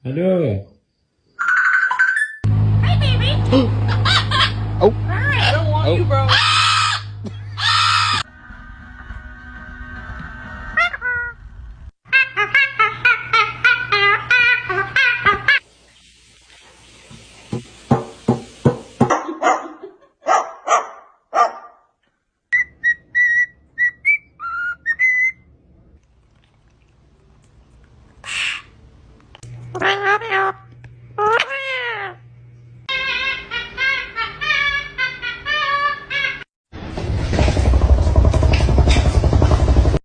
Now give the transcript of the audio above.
Alo. Hey, baby. Oh. Hi, I don't want you, bro. I love you.